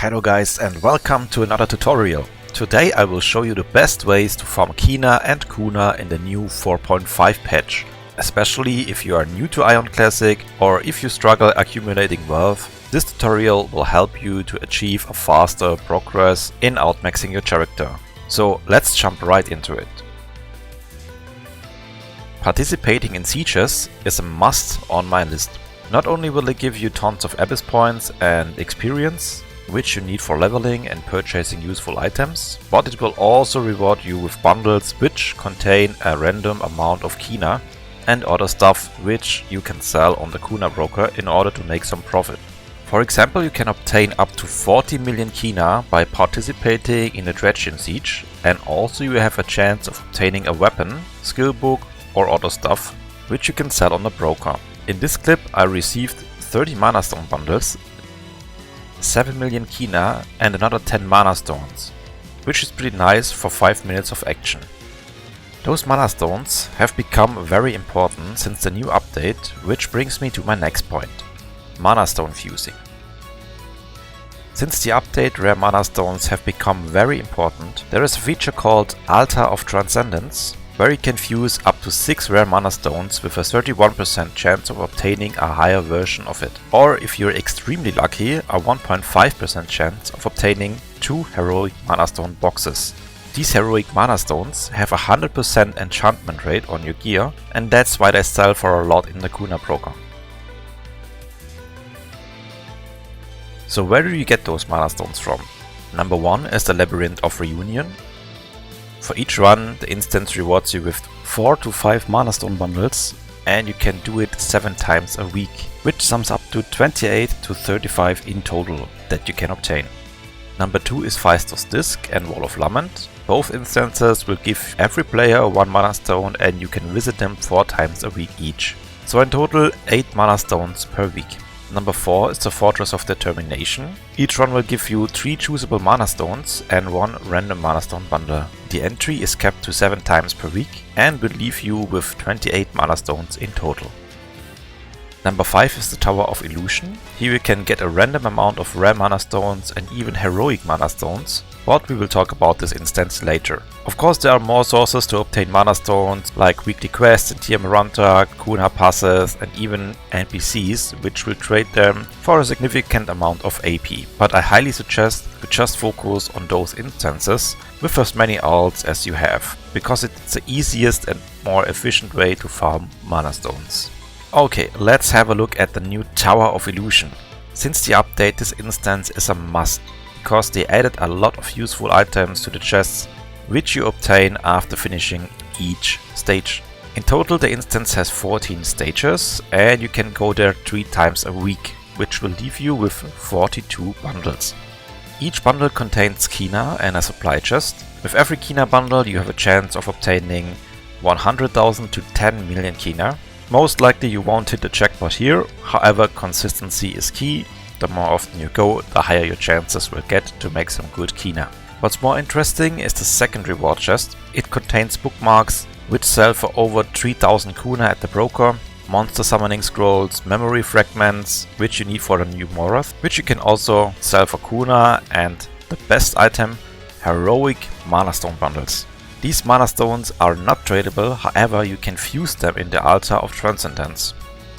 Hello guys and welcome to another tutorial. Today I will show you the best ways to farm Kinah and Quna in the new 4.5 patch. Especially if you are new to AION Classic or if you struggle accumulating wealth, this tutorial will help you to achieve a faster progress in outmaxing your character. So let's jump right into it. Participating in sieges is a must on my list. Not only will it give you tons of abyss points and experience, which you need for leveling and purchasing useful items, but it will also reward you with bundles which contain a random amount of Kinah and other stuff which you can sell on the Quna broker in order to make some profit. For example, you can obtain up to 40 million Kinah by participating in the Dredgion siege, and also you have a chance of obtaining a weapon, skill book or other stuff which you can sell on the broker. In this clip I received 30 mana stone bundles, 7 million Kinah and another 10 mana stones, which is pretty nice for 5 minutes of action. Those mana stones have become very important since the new update, which brings me to my next point: mana stone fusing. Since the update, rare mana stones have become very important. There is a feature called Altar of Transcendence, where you can fuse up to 6 rare mana stones with a 31% chance of obtaining a higher version of it. Or if you're extremely lucky, a 1.5% chance of obtaining 2 heroic mana stone boxes. These heroic mana stones have a 100% enchantment rate on your gear, and that's why they sell for a lot in the Quna broker. So where do you get those mana stones from? Number 1 is the Labyrinth of Reunion. For each run, the instance rewards you with 4 to 5 mana stone bundles, and you can do it 7 times a week, which sums up to 28 to 35 in total that you can obtain. Number 2 is Feistos Disc and Wall of Lament. Both instances will give every player 1 mana stone, and you can visit them 4 times a week each. So in total 8 mana stones per week. Number 4 is the Fortress of Determination. Each run will give you 3 choosable mana stones and 1 random mana stone bundle. The entry is capped to 7 times per week and will leave you with 28 mana stones in total. Number 5 is the Tower of Illusion. Here you can get a random amount of rare mana stones and even heroic mana stones, but we will talk about this instance later. Of course, there are more sources to obtain mana stones, like weekly quests in Tier Maranta, Quna passes and even NPCs, which will trade them for a significant amount of AP. But I highly suggest to just focus on those instances with as many alts as you have, because it's the easiest and more efficient way to farm mana stones. Okay, let's have a look at the new Tower of Illusion. Since the update, this instance is a must, because they added a lot of useful items to the chests, which you obtain after finishing each stage. In total, the instance has 14 stages, and you can go there 3 times a week, which will leave you with 42 bundles. Each bundle contains Kinah and a supply chest. With every Kinah bundle you have a chance of obtaining 100,000 to 10 million Kinah. Most likely you won't hit the jackpot here, however consistency is key. The more often you go, the higher your chances will get to make some good Kinah. What's more interesting is the second reward chest. It contains bookmarks which sell for over 3000 Quna at the broker, monster summoning scrolls, memory fragments which you need for the new Morath, which you can also sell for Quna, and the best item, heroic mana stone bundles. These mana stones are not tradable, however you can fuse them in the Altar of Transcendence.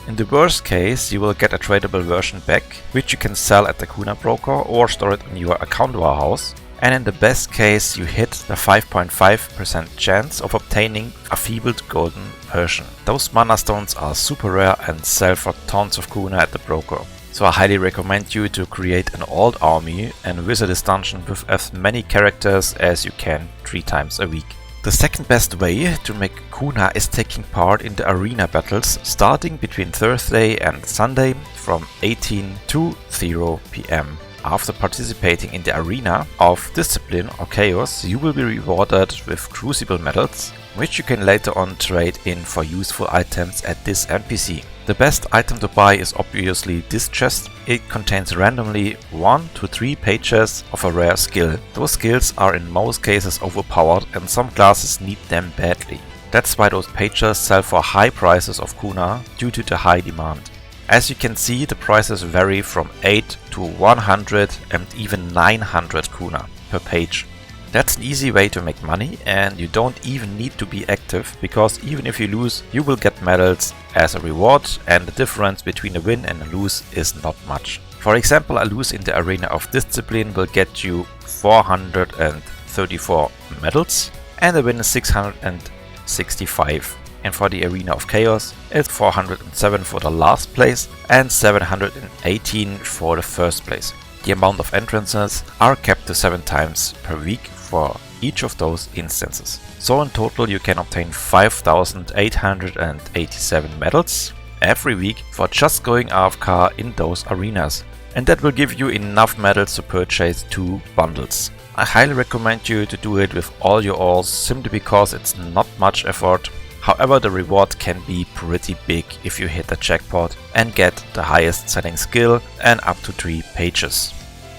In the worst case, you will get a tradable version back, which you can sell at the Quna broker or store it on your account warehouse. And in the best case, you hit the 5.5% chance of obtaining a feebled golden version. Those mana stones are super rare and sell for tons of Quna at the broker. So I highly recommend you to create an old army and visit this dungeon with as many characters as you can 3 times a week. The second best way to make Quna is taking part in the arena battles starting between Thursday and Sunday from 18 to 0 PM. After participating in the arena of Discipline or Chaos, you will be rewarded with Crucible medals, which you can later on trade in for useful items at this NPC. The best item to buy is obviously this chest. It contains randomly 1 to 3 pages of a rare skill. Those skills are in most cases overpowered and some classes need them badly. That's why those pages sell for high prices of Quna due to the high demand. As you can see, the prices vary from 8 to 100 and even 900 Quna per page. That's an easy way to make money, and you don't even need to be active, because even if you lose, you will get medals as a reward, and the difference between a win and a lose is not much. For example, a lose in the arena of discipline will get you 434 medals, and a win is 665. And for the arena of chaos, it's 407 for the last place and 718 for the first place. The amount of entrances are kept to 7 times per week for each of those instances. So in total you can obtain 5,887 medals every week for just going AFK in those arenas. And that will give you enough medals to purchase 2 bundles. I highly recommend you to do it with all your alls, simply because it's not much effort. However, the reward can be pretty big if you hit the jackpot and get the highest selling skill and up to 3 pages.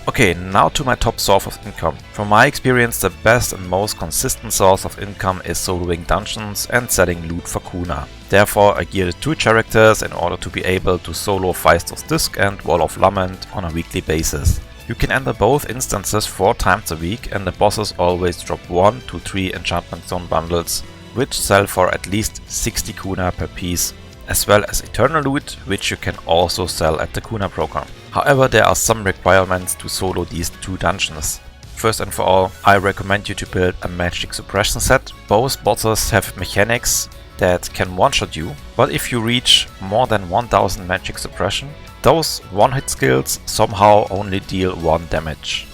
Okay, now to my top source of income. From my experience, the best and most consistent source of income is soloing dungeons and selling loot for Quna. Therefore, I geared 2 characters in order to be able to solo Feistos Disc and Wall of Lament on a weekly basis. You can enter both instances 4 times a week, and the bosses always drop 1 to 3 enchantment zone bundles, which sell for at least 60 Quna per piece, as well as eternal loot, which you can also sell at the Quna program. However, there are some requirements to solo these 2 dungeons. First and for all, I recommend you to build a magic suppression set. Both bosses have mechanics that can one-shot you, but if you reach more than 1000 magic suppression, those one-hit skills somehow only deal 1 damage.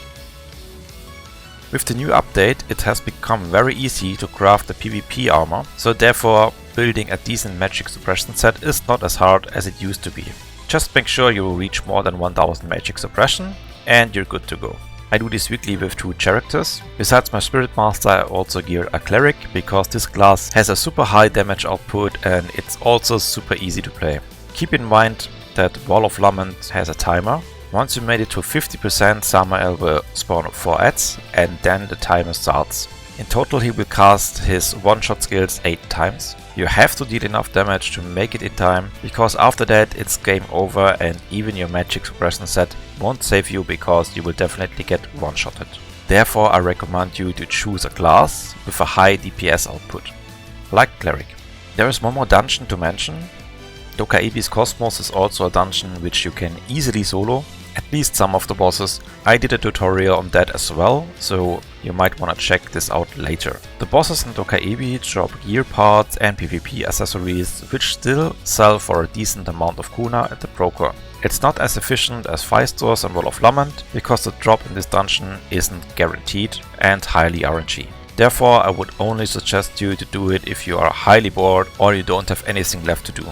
With the new update, it has become very easy to craft the PvP armor, so therefore building a decent magic suppression set is not as hard as it used to be. Just make sure you reach more than 1000 magic suppression and you're good to go. I do this weekly with 2 characters. Besides my Spirit Master, I also gear a Cleric, because this class has a super high damage output and it's also super easy to play. Keep in mind that Wall of Lament has a timer. Once you made it to 50%, Samael will spawn 4 adds and then the timer starts. In total he will cast his one-shot skills 8 times. You have to deal enough damage to make it in time, because after that it's game over and even your magic suppression set won't save you, because you will definitely get one-shotted. Therefore I recommend you to choose a class with a high DPS output, like Cleric. There is one more dungeon to mention. Dokaibi's Cosmos is also a dungeon which you can easily solo, at least some of the bosses. I did a tutorial on that as well, so you might wanna check this out later. The bosses in Dokaibi drop gear parts and PvP accessories, which still sell for a decent amount of Quna at the broker. It's not as efficient as Feistos and Wall of Lament, because the drop in this dungeon isn't guaranteed and highly RNG. Therefore I would only suggest you to do it if you are highly bored or you don't have anything left to do.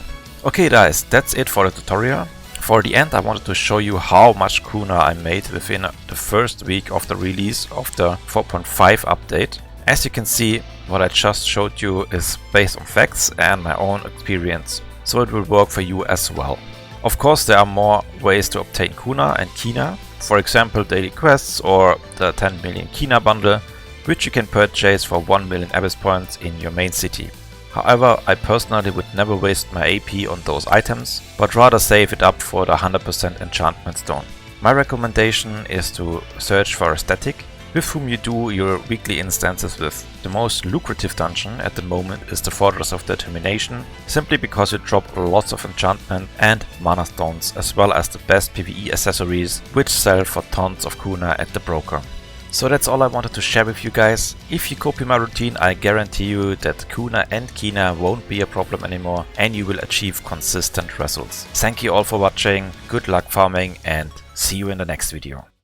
Okay guys, that's it for the tutorial. For the end I wanted to show you how much Quna I made within the first week of the release of the 4.5 update. As you can see, what I just showed you is based on facts and my own experience, so it will work for you as well. Of course there are more ways to obtain Quna and Kinah, for example daily quests or the 10 million Kinah bundle, which you can purchase for 1 million Abyss points in your main city. However, I personally would never waste my AP on those items, but rather save it up for the 100% enchantment stone. My recommendation is to search for a static, with whom you do your weekly instances with. The most lucrative dungeon at the moment is the Fortress of Determination, simply because you drop lots of enchantment and mana stones, as well as the best PvE accessories, which sell for tons of Quna at the broker. So that's all I wanted to share with you guys. If you copy my routine, I guarantee you that Quna and Kinah won't be a problem anymore and you will achieve consistent results. Thank you all for watching, good luck farming and see you in the next video.